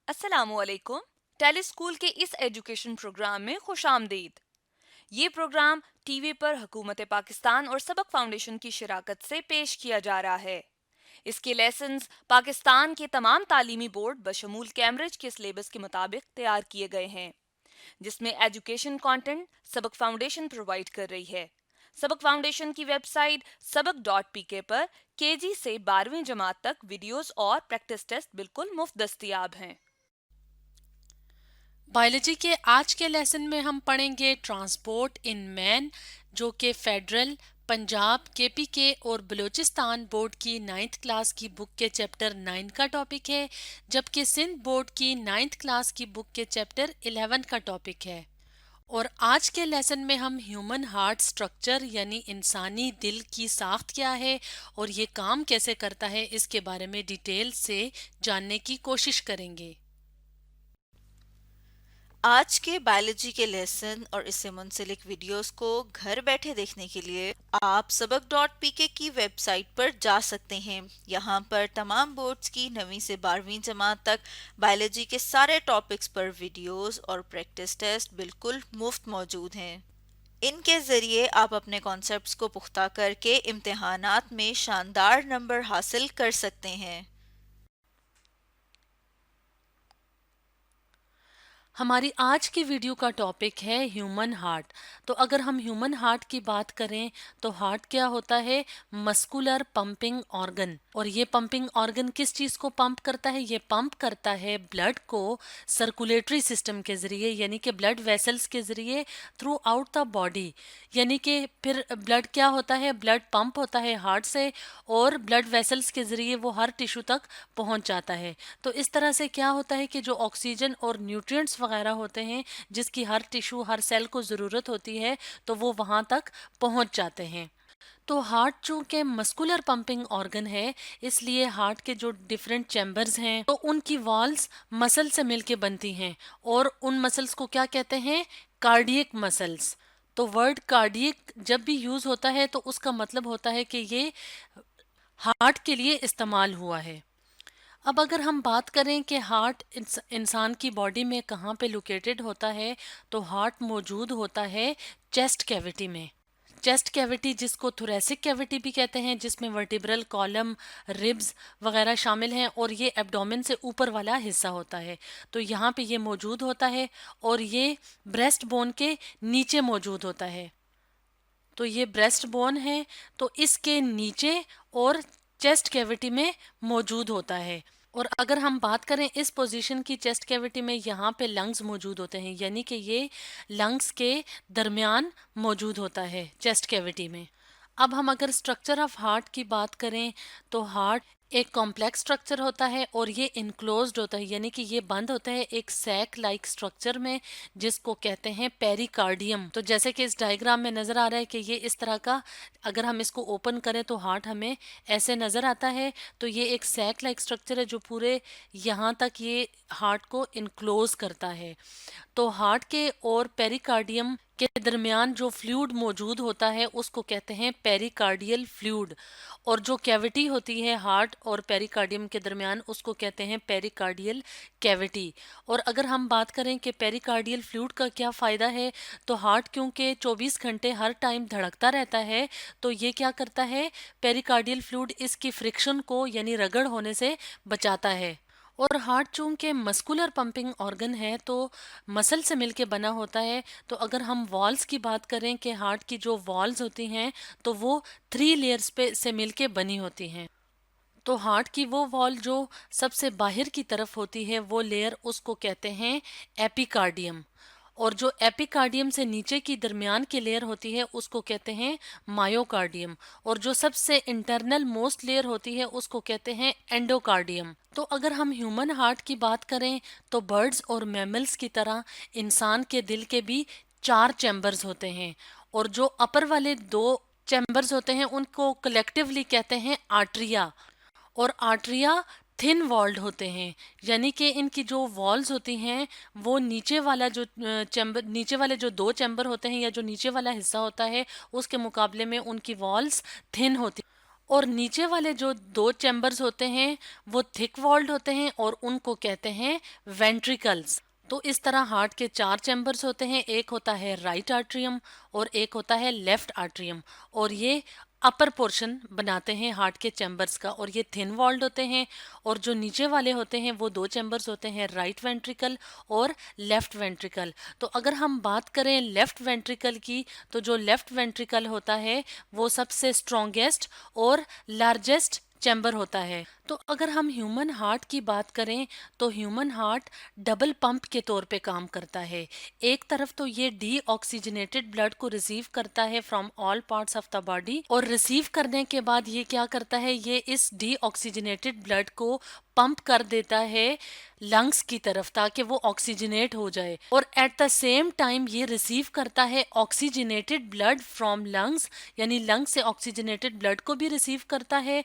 अस्सलामुअलैकुम। टेलीस्कूल के इस एजुकेशन प्रोग्राम में खुशामदीद। ये प्रोग्राम टीवी पर हुकूमत पाकिस्तान और सबक फाउंडेशन की शिराकत से पेश किया जा रहा है। इसके लेसन्स पाकिस्तान के तमाम तालीमी बोर्ड बशमूल कैम्ब्रिज के सिलेबस के मुताबिक तैयार किए गए हैं, जिसमें एजुकेशन कंटेंट सबक फाउंडेशन प्रोवाइड कर रही है। सबक फाउंडेशन की वेबसाइट सबक.pk पर केजी से 12वीं जमात तक वीडियोस और प्रैक्टिस टेस्ट बिल्कुल मुफ्त दस्तियाब हैं। बायोलॉजी के आज के लेसन में हम पढ़ेंगे ट्रांसपोर्ट इन मैन, जो कि फेडरल, पंजाब, केपीके और बलूचिस्तान बोर्ड की 9th क्लास की बुक के चैप्टर 9 का टॉपिक है, जबकि सिंध बोर्ड की 9th क्लास की बुक के चैप्टर 11 का टॉपिक है। और आज के लेसन में हम ह्यूमन हार्ट स्ट्रक्चर यानी इंसानी दिल की साख्त क्या है और ये काम कैसे करता है, इसके बारे में डिटेल से जानने की कोशिश करेंगे। आज के बायोलॉजी के लेसन और इससे मुंसलिक वीडियोस को घर बैठे देखने के लिए आप सबक.pk की वेबसाइट पर जा सकते हैं। यहाँ पर तमाम बोर्ड्स की 9वीं से 12वीं जमात तक बायोलॉजी के सारे टॉपिक्स पर वीडियोस और प्रैक्टिस टेस्ट बिल्कुल मुफ्त मौजूद हैं। इनके ज़रिए आप अपने कॉन्सेप्ट्स को पुख्ता करके इम्तिहानात में शानदार नंबर हासिल कर सकते हैं। हमारी आज की वीडियो का टॉपिक है ह्यूमन हार्ट। तो अगर हम ह्यूमन हार्ट की बात करें तो हार्ट क्या होता है? Muscular pumping organ. और ये पंपिंग ऑर्गन किस चीज़ को पंप करता है? ये पंप करता है ब्लड को सर्कुलेटरी सिस्टम के ज़रिए, यानी कि ब्लड वेसल्स के ज़रिए थ्रू आउट द बॉडी। यानी कि फिर ब्लड क्या होता है? ब्लड पंप होता है हार्ट से और ब्लड वेसल्स के ज़रिए वो हर टिश्यू तक पहुंच जाता है। तो इस तरह से क्या होता है कि जो ऑक्सीजन और न्यूट्रिएंट्स वगैरह होते हैं जिसकी हर टिश्यू हर सेल को ज़रूरत होती है, तो वो वहाँ तक पहुँच जाते हैं। तो हार्ट चूंकि मस्कुलर पंपिंग ऑर्गन है, इसलिए हार्ट के जो डिफरेंट चैम्बर्स हैं तो उनकी वॉल्स मसल से मिलके बनती हैं और उन मसल्स को क्या कहते हैं? Cardiac muscles. तो वर्ड कार्डियक जब भी यूज होता है तो उसका मतलब होता है कि ये हार्ट के लिए इस्तेमाल हुआ है। अब अगर हम बात करें कि हार्ट इंसान की बॉडी में कहाँ पे लोकेटेड होता है, तो हार्ट मौजूद होता है चेस्ट कैविटी में। चेस्ट कैविटी जिसको थोरेसिक कैविटी भी कहते हैं, जिसमें वर्टिब्रल कॉलम, रिब्स वगैरह शामिल हैं और ये एब्डोमेन से ऊपर वाला हिस्सा होता है। तो यहाँ पे ये मौजूद होता है और ये ब्रेस्ट बोन के नीचे मौजूद होता है। तो ये ब्रेस्ट बोन है, तो इसके नीचे और चेस्ट कैविटी में मौजूद होता है। और अगर हम बात करें इस पोजीशन की चेस्ट कैविटी में, यहाँ पे लंग्स मौजूद होते हैं, यानी कि ये लंग्स के दरमियान मौजूद होता है चेस्ट कैविटी में। अब हम अगर स्ट्रक्चर ऑफ हार्ट की बात करें तो हार्ट एक कॉम्प्लेक्स स्ट्रक्चर होता है और ये इनक्लोज्ड होता है, यानी कि ये बंद होता है एक सैक लाइक स्ट्रक्चर में, जिसको कहते हैं पेरिकार्डियम। तो जैसे कि इस डायग्राम में नज़र आ रहा है कि ये इस तरह का, अगर हम इसको ओपन करें तो हार्ट हमें ऐसे नज़र आता है। तो ये एक सैक लाइक स्ट्रक्चर है जो पूरे यहाँ तक ये हार्ट को इनक्लोज करता है। तो हार्ट के और पेरिकार्डियम के दरमियान जो फ्लूइड मौजूद होता है उसको कहते हैं पेरिकार्डियल फ्लूइड। और जो कैविटी होती है हार्ट और पेरिकार्डियम के दरमियान उसको कहते हैं पेरिकार्डियल कैविटी। और अगर हम बात करें कि पेरिकार्डियल फ्लूइड का क्या फ़ायदा है, तो हार्ट क्योंकि 24 घंटे हर टाइम धड़कता रहता है, तो ये क्या करता है? पेरिकार्डियल फ्लूइड इसकी फ्रिक्शन को यानी रगड़ होने से बचाता है। और हार्ट चूंकि मस्कुलर पंपिंग ऑर्गन है तो मसल से मिलके बना होता है। तो अगर हम वॉल्स की बात करें कि हार्ट की जो वॉल्स होती हैं तो वो 3 लेयर्स पे से मिलके बनी होती हैं। तो हार्ट की वो वॉल जो सबसे बाहर की तरफ होती है वो लेयर उसको कहते हैं एपिकार्डियम। और जो एपिकार्डियम से नीचे की दरमियान की लेयर होती है उसको कहते हैं मायोकार्डियम। और जो सबसे इंटरनल मोस्ट लेयर होती है उसको कहते हैं एंडोकार्डियम। तो अगर हम ह्यूमन हार्ट की बात करें तो बर्ड्स और मैमल्स की तरह इंसान के दिल के भी 4 चैम्बर्स होते हैं। और जो अपर वाले 2 चैम्बर्स होते हैं उनको कलेक्टिवली कहते हैं आर्ट्रिया। और आर्टरिया थिन वॉल्ड होते हैं, यानी कि इनकी जो वॉल्स होती हैं वो नीचे वाला जो चैम्बर, नीचे वाले जो 2 चैम्बर होते हैं या जो नीचे वाला हिस्सा होता है उसके मुकाबले में उनकी वॉल्स थिन होती। और नीचे वाले जो दो चैम्बर्स होते हैं वो थिक वॉल्ड होते हैं और उनको कहते हैं वेंट्रिकल्स। तो इस तरह हार्ट के चार चैम्बर्स होते हैं, एक होता है राइट आर्ट्रियम और एक होता है लेफ्ट आर्ट्रियम, और ये अपर पोर्शन बनाते हैं हार्ट के चैम्बर्स का, और ये थिन वॉल्ड होते हैं। और जो नीचे वाले होते हैं वो दो चैम्बर्स होते हैं, राइट वेंट्रिकल और लेफ्ट वेंट्रिकल। तो अगर हम बात करें लेफ्ट वेंट्रिकल की, तो जो लेफ्ट वेंट्रिकल होता है वो सबसे स्ट्रॉन्गेस्ट और लार्जेस्ट चैम्बर होता है। तो अगर हम ह्यूमन हार्ट की बात करें तो ह्यूमन हार्ट डबल पंप के तौर पे काम करता है। एक तरफ तो ये डीऑक्सीजनेटेड ब्लड को रिसीव करता है from all parts of the body, और रिसीव करने के बाद ये क्या करता है, ये इस डीऑक्सीजनेटेड ब्लड को पंप कर देता है लंग्स की तरफ ताकि वो ऑक्सीजनेट हो जाए, और एट द सेम टाइम ये रिसीव करता है ऑक्सीजनेटेड ब्लड फ्रॉम लंग्स, यानी लंग्स से ऑक्सीजनेटेड ब्लड को भी रिसीव करता है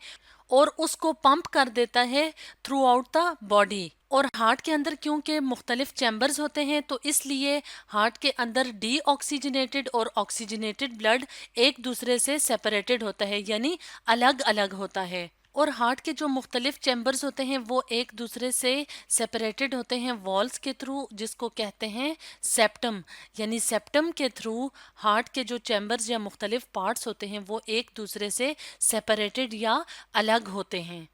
और उसको पंप कर देता है थ्रू आउट द बॉडी। और हार्ट के अंदर क्योंकि मुख्तलिफ चैम्बर्स होते हैं तो इसलिए हार्ट के अंदर डीऑक्सीजनेटेड और ऑक्सीजनेटेड ब्लड एक दूसरे से सेपरेटेड होता है, यानी अलग अलग होता है। और हार्ट के जो मुख्तलिफ चैम्बर्स होते हैं वो एक दूसरे से सेपरेटेड होते हैं वॉल्स के थ्रू, जिसको कहते हैं सेप्टम, यानी सेप्टम के थ्रू हार्ट के जो चैम्बर्स या मुख्तलिफ पार्ट्स होते हैं वो एक दूसरे से सेपरेटेड या अलग होते हैं।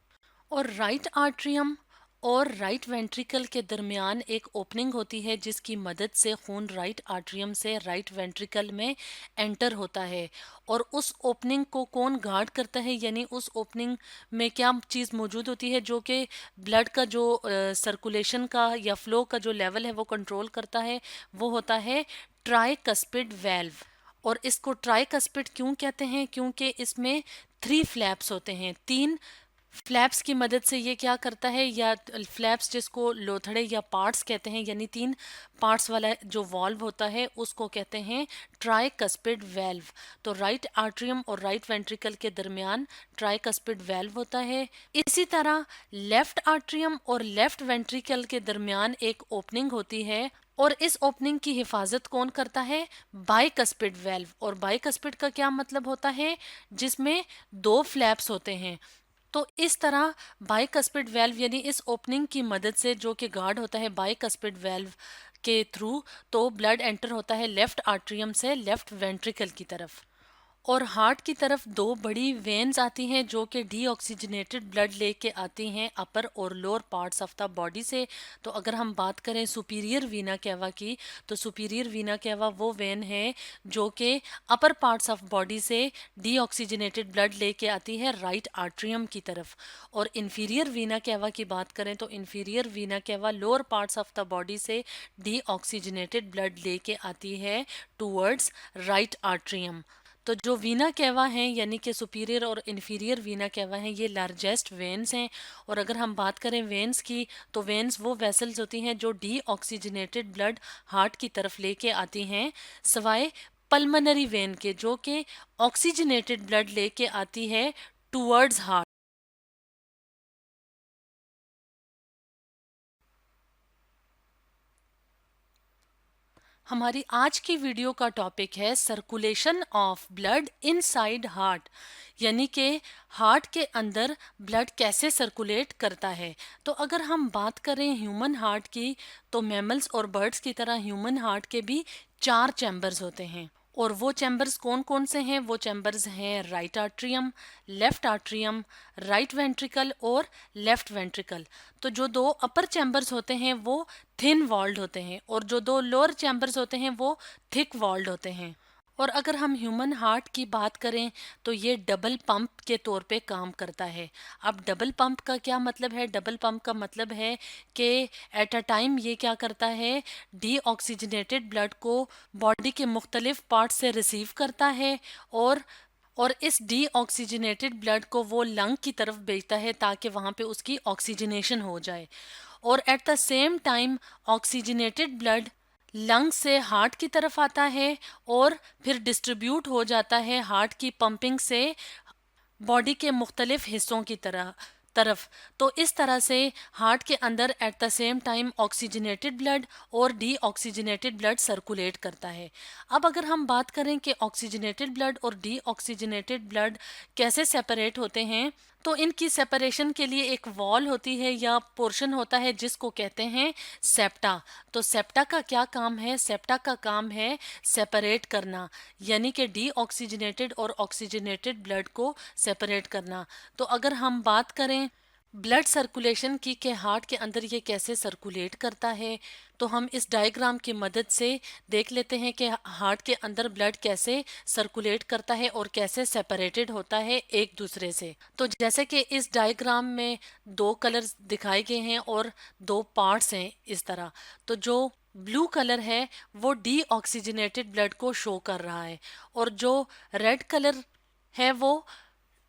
और राइट आर्ट्रियम और राइट वेंट्रिकल के दरमियान एक ओपनिंग होती है जिसकी मदद से खून राइट आर्ट्रियम से राइट वेंट्रिकल में एंटर होता है। और उस ओपनिंग को कौन गार्ड करता है, यानी उस ओपनिंग में क्या चीज़ मौजूद होती है जो कि ब्लड का जो सर्कुलेशन का या फ्लो का जो लेवल है वो कंट्रोल करता है, वो होता है ट्राइकस्पिड वेल्व। और इसको ट्राइकस्पिड क्यों कहते हैं, क्योंकि इसमें 3 फ्लैप्स होते हैं, 3 फ्लैप्स की मदद से ये क्या करता है, या फ्लैप्स जिसको लोथड़े या पार्ट्स कहते हैं, यानी 3 पार्ट्स वाला जो वॉल्व होता है उसको कहते हैं ट्राइकस्पिड वेल्व। तो राइट आर्ट्रियम और राइट वेंट्रिकल के दरमियान ट्राइकस्पिड वेल्व होता है। इसी तरह लेफ्ट आर्ट्रियम और लेफ्ट वेंट्रिकल के दरमियान एक ओपनिंग होती है, और इस ओपनिंग की हिफाजत कौन करता है, बाइकस्पिड वेल्व। और बाइकस्पिड का क्या मतलब होता है, जिसमें 2 फ्लैप्स होते हैं। तो इस तरह बाइकस्पिड वेल्व यानी इस ओपनिंग की मदद से जो कि गार्ड होता है बाइकस्पिड वेल्व के थ्रू, तो ब्लड एंटर होता है लेफ्ट आर्ट्रियम से लेफ्ट वेंट्रिकल की तरफ। और हार्ट की तरफ 2 बड़ी वेन्स आती हैं जो कि डीऑक्सीजनेटेड ब्लड लेके आती हैं अपर और lower parts of the body से। तो अगर हम बात करें सुपीरियर वीना कैवा की, तो सुपीरियर वीना कैवा वो वेन है जो कि अपर पार्ट्स ऑफ बॉडी से डीऑक्सीजनेटेड ब्लड लेके आती है राइट आर्ट्रियम की तरफ। और इन्फीरियर वीना कैवा की बात करें तो inferior Veena cava lower parts of the body से डीऑक्सीजनेटेड ब्लड लेके आती है टूवर्ड्स राइट आर्ट्रियम। तो जो वीना कैवा हैं यानी कि सुपीरियर और इन्फीरियर वीना कैवा हैं, ये लार्जेस्ट वेन्स हैं। और अगर हम बात करें वेन्स की, तो वेन्स वो वेसल्स होती हैं जो डीऑक्सीजनेटेड ब्लड हार्ट की तरफ लेके आती हैं, सवाए पल्मनरी वेन के जो कि ऑक्सीजनेटेड ब्लड लेके आती है टूवर्ड्स हार्ट। हमारी आज की वीडियो का टॉपिक है circulation of blood inside heart, यानी कि हार्ट के अंदर ब्लड कैसे सर्कुलेट करता है। तो अगर हम बात करें ह्यूमन हार्ट की, तो मैमल्स और बर्ड्स की तरह ह्यूमन हार्ट के भी 4 चैम्बर्स होते हैं। और वो चैम्बर्स कौन कौन से हैं, वो चैम्बर्स हैं राइट आर्ट्रियम, राइट वेंट्रिकल और लेफ्ट वेंट्रिकल। तो जो 2 अपर चैम्बर्स होते हैं वो थिन वॉल्ड होते हैं और जो 2 लोअर चैम्बर्स होते हैं वो थिक वॉल्ड होते हैं। और अगर हम ह्यूमन हार्ट की बात करें तो ये डबल पंप के तौर पे काम करता है। अब डबल पंप का क्या मतलब है, डबल पंप का मतलब है कि एट अ टाइम ये क्या करता है, डीऑक्सीजनेटेड ब्लड को बॉडी के मुख्तलिफ पार्ट से रिसीव करता है और इस डीऑक्सीजनेटेड ब्लड को वो लंग की तरफ भेजता है ताकि वहाँ पे उसकी ऑक्सीजनेशन हो जाए। और at the same time oxygenated blood lung से हार्ट की तरफ आता है और फिर डिस्ट्रीब्यूट हो जाता है हार्ट की पंपिंग से बॉडी के मुख्तलिफ हिस्सों की तरह तरफ। तो इस तरह से हार्ट के अंदर at the same time oxygenated blood और डीऑक्सीजनेटेड ब्लड सर्कुलेट करता है। अब अगर हम बात करें कि ऑक्सीजनेटेड ब्लड और डीऑक्सीजनेटेड ब्लड कैसे सेपरेट होते हैं, तो इनकी सेपरेशन के लिए एक वॉल होती है या पोर्शन होता है जिसको कहते हैं सेप्टा। तो सेप्टा का क्या काम है? सेप्टा का काम है सेपरेट करना, यानी कि डीऑक्सीजनेटेड और ऑक्सीजनेटेड ब्लड को सेपरेट करना। तो अगर हम बात करें ब्लड सर्कुलेशन की कि हार्ट के अंदर ये कैसे सर्कुलेट करता है, तो हम इस डायग्राम की मदद से देख लेते हैं कि हार्ट के अंदर ब्लड कैसे सर्कुलेट करता है और कैसे सेपरेटेड होता है एक दूसरे से। तो जैसे कि इस डायग्राम में दो कलर्स दिखाए गए हैं और दो पार्ट्स हैं इस तरह। तो जो ब्लू कलर है वो डीऑक्सीजनेटेड ब्लड को शो कर रहा है और जो रेड कलर है वो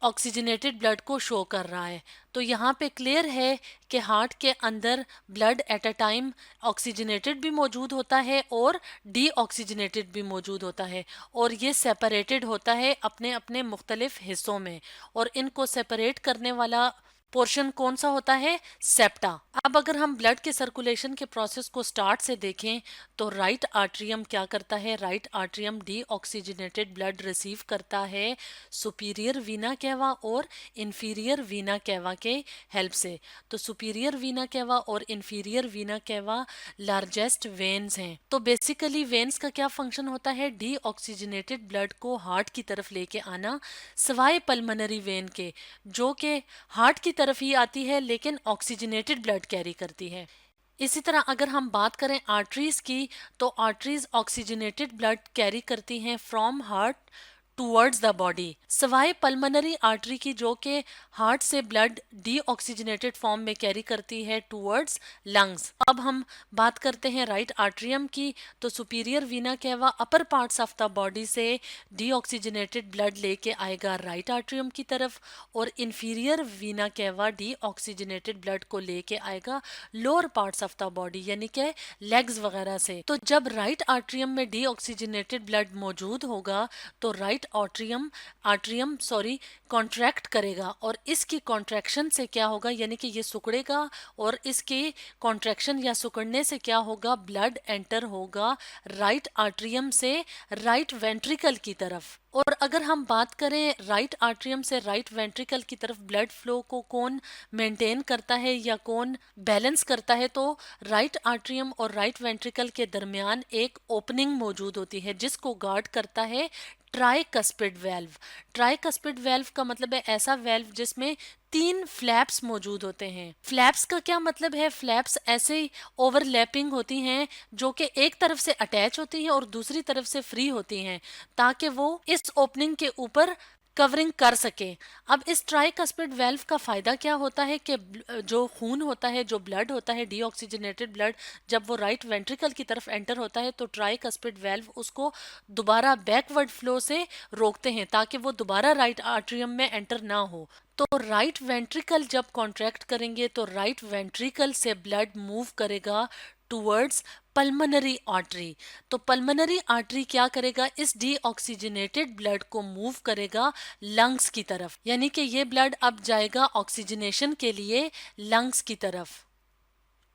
ऑक्सीजनेटेड ब्लड को शो कर रहा है। तो यहाँ पे क्लियर है कि हार्ट के अंदर blood at a time oxygenated भी मौजूद होता है और डीऑक्सीजनेटेड भी मौजूद होता है और ये सेपरेटेड होता है अपने अपने मुख्तलिफ हिस्सों में, और इनको सेपरेट करने वाला पोर्शन कौन सा होता है? सेप्टा। अब अगर हम ब्लड के सर्कुलेशन के प्रोसेस को स्टार्ट से देखें तो राइट आर्ट्रियम क्या करता है? Right atrium deoxygenated blood receive करता है सुपीरियर वीना कैवा और इंफीरियर वीना कैवा के हेल्प से। तो सुपीरियर वीना कैवा और inferior vena cava largest veins हैं। तो बेसिकली वेन्स का क्या फंक्शन होता है? डीऑक्सीजनेटेड ब्लड को हार्ट की तरफ लेके आना, सवाए पल्मोनरी वेन के जो कि हार्ट की तरफ ही आती है लेकिन ऑक्सीजनेटेड ब्लड कैरी करती है। इसी तरह अगर हम बात करें आर्टरीज की, तो आर्टरीज ऑक्सीजनेटेड ब्लड कैरी करती हैं from heart towards the body, सवाए पल्मोनरी आर्टरी की जो कि हार्ट से ब्लड डीऑक्सीजनेटेड फॉर्म में कैरी करती है टूवर्ड्स लंग्स। अब हम बात करते हैं राइट आर्ट्रियम की। तो superior Veena cava upper parts of the body से डीऑक्सीजनेटेड ब्लड लेके आएगा राइट आर्ट्रियम की तरफ और inferior vena cava deoxygenated blood को लेके आएगा lower parts of the body यानी कि लेग्स वगैरह से। तो जब राइट आर्ट्रियम में डीऑक्सीजनेटेड ब्लड मौजूद होगा तो राइट आर्ट्रियम कॉन्ट्रैक्ट करेगा और इसकी कॉन्ट्रैक्शन से क्या होगा, यानी कि ये सिकुड़ेगा और इसके कॉन्ट्रैक्शन या सिकुड़ने से क्या होगा? ब्लड एंटर होगा राइट आर्ट्रियम से राइट वेंट्रिकल की तरफ। और अगर हम बात करें राइट आर्ट्रियम से राइट वेंट्रिकल की तरफ ब्लड फ्लो को कौन मेंटेन करता है या कौन बैलेंस करता है, तो राइट आर्ट्रियम और राइट वेंट्रिकल के दरमियान एक ओपनिंग मौजूद होती है जिसको गार्ड करता है ट्राइकस्पिड वेल्व। ट्राइकस्पिड वेल्व का मतलब है ऐसा वेल्व जिसमें 3 फ्लैप्स मौजूद होते हैं। फ्लैप्स का क्या मतलब है? फ्लैप्स ऐसे ओवरलैपिंग होती हैं जो कि एक तरफ से अटैच होती हैं और दूसरी तरफ से फ्री होती हैं ताकि वो इस ओपनिंग के ऊपर कवरिंग कर सके। अब इस ट्राइकस्पिड वेल्व का फायदा क्या होता है कि जो खून होता है, जो ब्लड होता है, डीऑक्सीजनेटेड ब्लड जब वो राइट वेंट्रिकल की तरफ एंटर होता है तो ट्राइकस्पिड वेल्व उसको दोबारा बैकवर्ड फ्लो से रोकते हैं ताकि वो दोबारा राइट आर्ट्रियम में एंटर ना हो। तो राइट वेंट्रिकल जब कॉन्ट्रैक्ट करेंगे तो राइट वेंट्रिकल से ब्लड मूव करेगा टूवर्ड्स पल्मोनरी आर्टरी। तो पल्मोनरी आर्टरी क्या करेगा? इस डीऑक्सीजनेटेड ब्लड को मूव करेगा लंग्स की तरफ, यानी कि ये ब्लड अब जाएगा ऑक्सीजनेशन के लिए लंग्स की तरफ।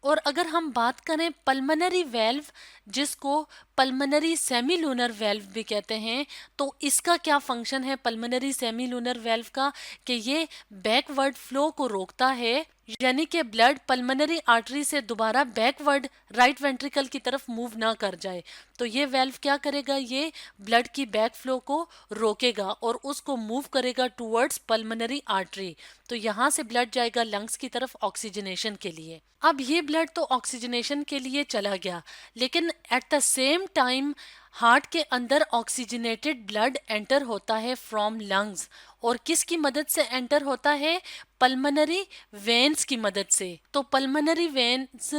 और अगर हम बात करें पल्मोनरी वेल्व जिसको पल्मोनरी सेमीलूनर वेल्व भी कहते हैं, तो इसका क्या फंक्शन है पल्मोनरी सेमीलूनर वेल्व का? कि ये बैकवर्ड फ्लो को रोकता है, यानी कि ब्लड पल्मोनरी आर्टरी से दोबारा बैकवर्ड राइट वेंट्रिकल की तरफ मूव ना कर जाए। तो ये वेल्व क्या करेगा? ये ब्लड की बैक फ्लो को रोकेगा और उसको मूव करेगा टूवर्ड्स पल्मोनरी आर्टरी। तो यहाँ से ब्लड जाएगा लंग्स की तरफ ऑक्सीजनेशन के लिए। अब ये ब्लड तो ऑक्सीजनेशन के लिए चला गया, लेकिन at the same time heart के अंदर ऑक्सीजनेटेड ब्लड एंटर होता है फ्रॉम लंग्स, और किसकी मदद से एंटर होता है? पल्मोनरी वेन्स की मदद से। तो पल्मोनरी वेन्स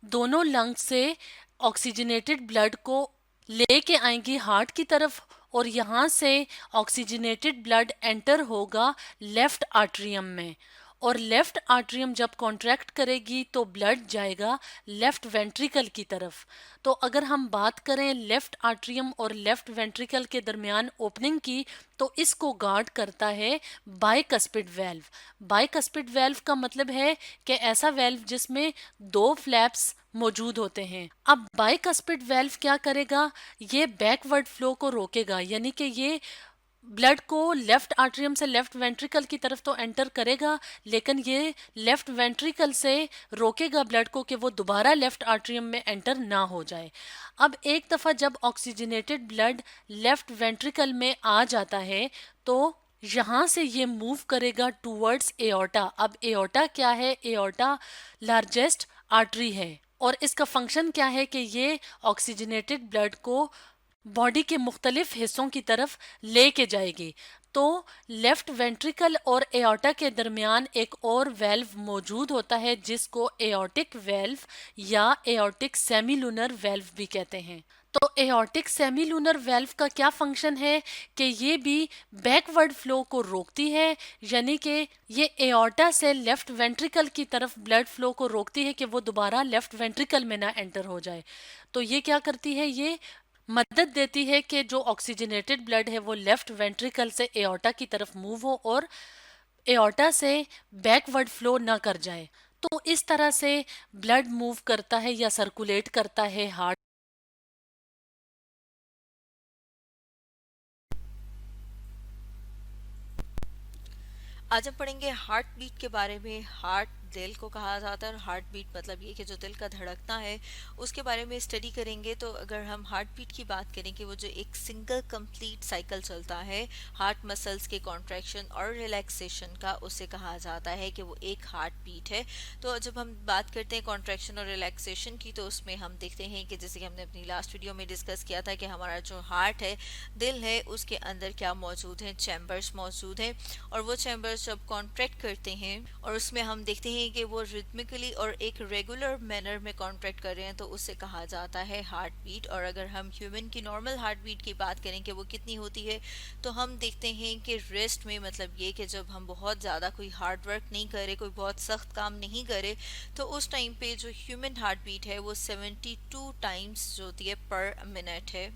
दोनों लंग्स से ऑक्सीजनेटेड ब्लड को लेके आएंगी हार्ट की तरफ और यहाँ से ऑक्सीजनेटेड ब्लड एंटर होगा लेफ्ट आर्ट्रियम में, और लेफ्ट आर्ट्रियम जब कॉन्ट्रैक्ट करेगी तो ब्लड जाएगा लेफ्ट वेंट्रिकल की तरफ। तो अगर हम बात करें लेफ्ट आर्ट्रियम और लेफ्ट वेंट्रिकल के दरमियान ओपनिंग की, तो इसको गार्ड करता है बाइकस्पिड वेल्व। बाइकस्पिड वेल्व का मतलब है कि ऐसा वेल्व जिसमें दो फ्लैप्स मौजूद होते हैं। अब बाइकस्पिड वेल्व क्या करेगा, ये बैकवर्ड फ्लो को रोकेगा, यानी कि ये ब्लड को लेफ्ट आर्ट्रियम से लेफ्ट वेंट्रिकल की तरफ तो एंटर करेगा, लेकिन ये लेफ्ट वेंट्रिकल से रोकेगा ब्लड को कि वो दोबारा लेफ्ट आर्ट्रियम में एंटर ना हो जाए। अब एक दफ़ा जब ऑक्सीजनेटेड ब्लड लेफ्ट वेंट्रिकल में आ जाता है तो यहाँ से ये मूव करेगा टूवर्ड्स एओर्टा। अब एओर्टा क्या है, एओर्टा लार्जेस्ट आर्टरी है और इसका फंक्शन क्या है कि ये ऑक्सीजनेटेड ब्लड को बॉडी के मुख्तलिफ हिस्सों की तरफ लेके जाएगी। तो लेफ्ट वेंट्रिकल और एओर्टा के दरमियान एक और वेल्व मौजूद होता है जिसको एओर्टिक वेल्व या एओर्टिक सेमीलूनर वेल्व भी कहते हैं। तो एओर्टिक सेमीलूनर वेल्व का क्या फंक्शन है कि ये भी बैकवर्ड फ्लो को रोकती है, यानी कि ये एओर्टा से लेफ्ट वेंट्रिकल की तरफ ब्लड फ्लो को रोकती है कि वो दोबारा लेफ्ट वेंट्रिकल में ना एंटर हो जाए। तो ये क्या करती है, ये मदद देती है कि जो ऑक्सीजनेटेड ब्लड है वो लेफ्ट वेंट्रिकल से एओर्टा की तरफ मूव हो और एओर्टा से बैकवर्ड फ्लो ना कर जाए। तो इस तरह से ब्लड मूव करता है या सर्कुलेट करता है हार्ट। आज हम पढ़ेंगे हार्ट बीट के बारे में। हार्ट दिल को कहा जाता है और हार्ट बीट मतलब ये कि जो दिल का धड़कना है उसके बारे में स्टडी करेंगे। तो अगर हम हार्ट बीट की बात करें कि वो जो एक सिंगल कंप्लीट साइकिल चलता है हार्ट मसल्स के कॉन्ट्रैक्शन और रिलैक्सेशन का, उसे कहा जाता है कि वो एक हार्ट बीट है। तो जब हम बात करते हैं कॉन्ट्रैक्शन और रिलैक्सेशन की, तो उसमें हम देखते हैं कि जैसे कि हमने अपनी लास्ट वीडियो में डिस्कस किया था कि हमारा जो हार्ट है, दिल है, उसके अंदर क्या मौजूद है, चैम्बर्स मौजूद हैं। और वो चैम्बर्स जब कॉन्ट्रैक्ट करते हैं और उसमें हम देखते हैं कि वो रिदमिकली और एक रेगुलर मैनर में कॉन्ट्रैक्ट कर रहे हैं, तो उससे कहा जाता है हार्ट बीट। और अगर हम ह्यूमन की नॉर्मल हार्ट बीट की बात करें कि वो कितनी होती है, तो हम देखते हैं कि रेस्ट में मतलब ये कि जब हम बहुत ज़्यादा कोई हार्ड वर्क नहीं करे, कोई बहुत सख्त काम नहीं करे, तो उस टाइम पे जो ह्यूमन हार्ट बीट है वो 72 टाइम्स जो होती है पर मिनट है।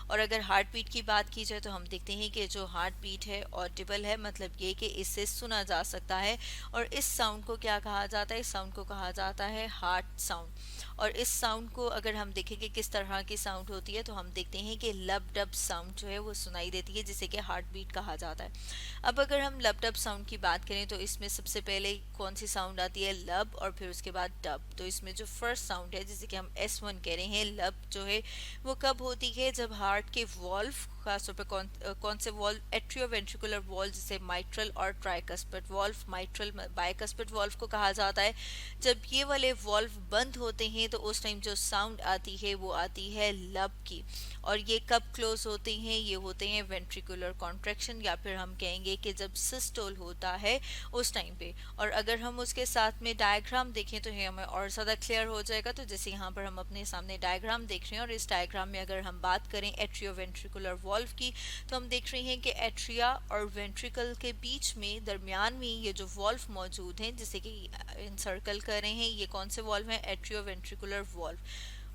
और अगर हार्ट बीट की बात की जाए तो हम देखते हैं कि जो हार्ट बीट है ऑडिबल है, मतलब ये कि इससे सुना जा सकता है। और इस साउंड को क्या कहा जाता है, इस साउंड को कहा जाता है हार्ट साउंड। और इस साउंड को अगर हम देखें कि किस तरह की साउंड होती है, तो हम देखते हैं कि लब डब साउंड जो है वो सुनाई देती है, जिसे कि हार्ट बीट कहा जाता है। अब अगर हम लब डब साउंड की बात करें तो इसमें सबसे पहले कौन सी साउंड आती है, लब, और फिर उसके बाद डब। तो इसमें जो फर्स्ट साउंड है जिसे कि हम S1 कह रहे हैं, लब जो है वो कब होती है, जब हार्ट के वॉल्व, खासतौर पर कौन से वॉल्व, एट्रियोवेंट्रिकुलर वॉल्व जिसे माइट्रल और tricuspid valve, mitral bicuspid valve को कहा जाता है, जब ये वाले वॉल्व बंद होते हैं तो उस टाइम जो साउंड आती है वो आती है लब की। और ये कब क्लोज होते हैं, ये होते हैं वेंट्रिकुलर कॉन्ट्रैक्शन, या फिर हम कहेंगे कि जब सिस्टोल होता है उस टाइम पे। और अगर हम उसके साथ में डायग्राम देखें तो ये हमें और ज़्यादा क्लियर हो जाएगा। तो जैसे यहाँ पर हम अपने सामने डायग्राम देख रहे हैं, और इस डायग्राम में अगर हम बात करें एट्रियोवेंट्रिकुलर वॉल्व की, तो हम देख रहे हैं कि एट्रिया और वेंट्रिकल के बीच में दरमियान में ये जो वॉल्व मौजूद हैं, जिसे कि इंसर्कल कर रहे हैं, ये कौन से वॉल्व हैं, एट्रियोवेंट्रिकुलर वॉल्व।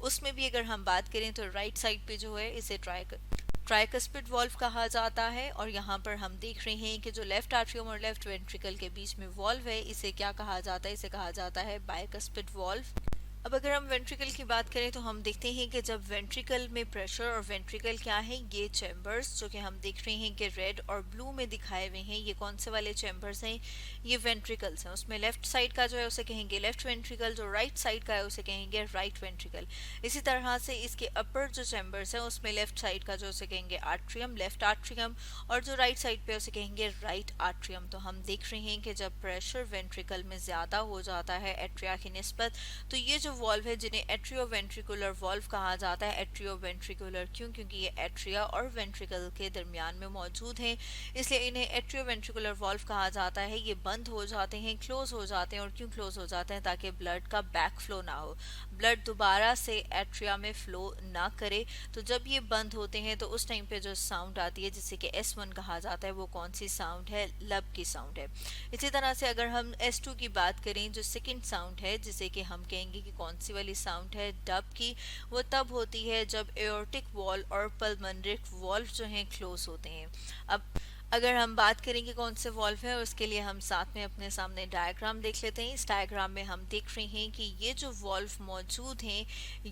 उसमें भी अगर हम बात करें तो राइट साइड पे जो है इसे ट्राइकस्पिड वॉल्व कहा जाता है। और यहाँ पर हम देख रहे हैं कि जो लेफ्ट आर्ट्रियम और लेफ्ट वेंट्रिकल के बीच में वॉल्व है, इसे क्या कहा जाता है, इसे कहा जाता है बाइकस्पिड वॉल्व। अब अगर हम वेंट्रिकल की बात करें तो हम देखते हैं कि जब वेंट्रिकल में प्रेशर, और वेंट्रिकल क्या है, ये चैम्बर्स जो कि हम देख रहे हैं कि रेड और ब्लू में दिखाए हुए हैं, ये कौन से वाले चैम्बर्स हैं, ये वेंट्रिकल्स हैं। उसमें लेफ्ट साइड का जो है उसे कहेंगे लेफ्ट वेंट्रिकल, जो राइट साइड का है उसे कहेंगे राइट वेंट्रिकल। इसी तरह से इसके अपर जो चैम्बर्स हैं उसमें लेफ्ट साइड का जो उसे कहेंगे आर्ट्रियम, लेफ्ट आर्ट्रियम, और जो राइट साइड पे उसे कहेंगे राइट आर्ट्रियम। तो हम देख रहे हैं कि जब प्रेशर वेंट्रिकल में ज़्यादा हो जाता है एट्रिया की निस्बत, तो ये जो वॉल्व है जिन्हें एट्रियोवेंट्रिकुलर वॉल्व कहा जाता है। एट्रियोवेंट्रिकुलर क्यों? क्योंकि ये एट्रिया और वेंट्रिकल के दरमियान में मौजूद हैं, इसलिए इन्हें एट्रियोवेंट्रिकुलर वॉल्व कहा जाता है। ये बंद हो जाते हैं, क्लोज हो जाते हैं। और क्यों क्लोज हो जाते हैं? ताकि ब्लड का बैक फ्लो ना हो, ब्लड दोबारा से एट्रिया में फ्लो ना करे। तो जब ये बंद होते हैं तो उस टाइम पे जो साउंड आती है जिसे कि S1 कहा जाता है, वो कौन सी साउंड है? लब की साउंड है। इसी तरह से अगर हम S2 की बात करें, जो सेकंड साउंड है जिसे कि हम कहेंगे कि कौन सी वाली साउंड है? डब की। वो तब होती है जब एओर्टिक वॉल और पल्मोनरी वॉल्व जो हैं क्लोज होते हैं। अब अगर हम बात करें कि कौन से वॉल्व है, उसके लिए हम साथ में अपने सामने डायग्राम देख लेते हैं। इस डायग्राम में हम देख रहे हैं कि ये जो वॉल्व मौजूद हैं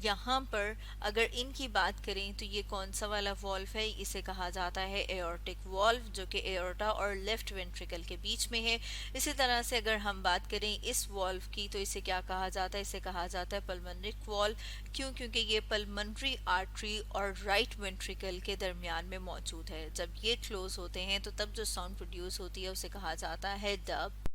यहाँ पर, अगर इनकी बात करें तो ये कौन सा वाला वॉल्व है? इसे कहा जाता है एओर्टिक वॉल्व, जो कि एओर्टा और लेफ्ट वेंट्रिकल के बीच में है। इसी तरह से अगर हम बात करें इस वॉल्व की तो इसे क्या कहा जाता है? इसे कहा जाता है पल्मोनरी वॉल्व। क्यों? क्योंकि ये पल्मोनरी आर्टरी और राइट वेंट्रिकल के दरमियान में मौजूद है। जब ये क्लोज होते हैं तो तब जो साउंड प्रोड्यूस होती है उसे कहा जाता है डब।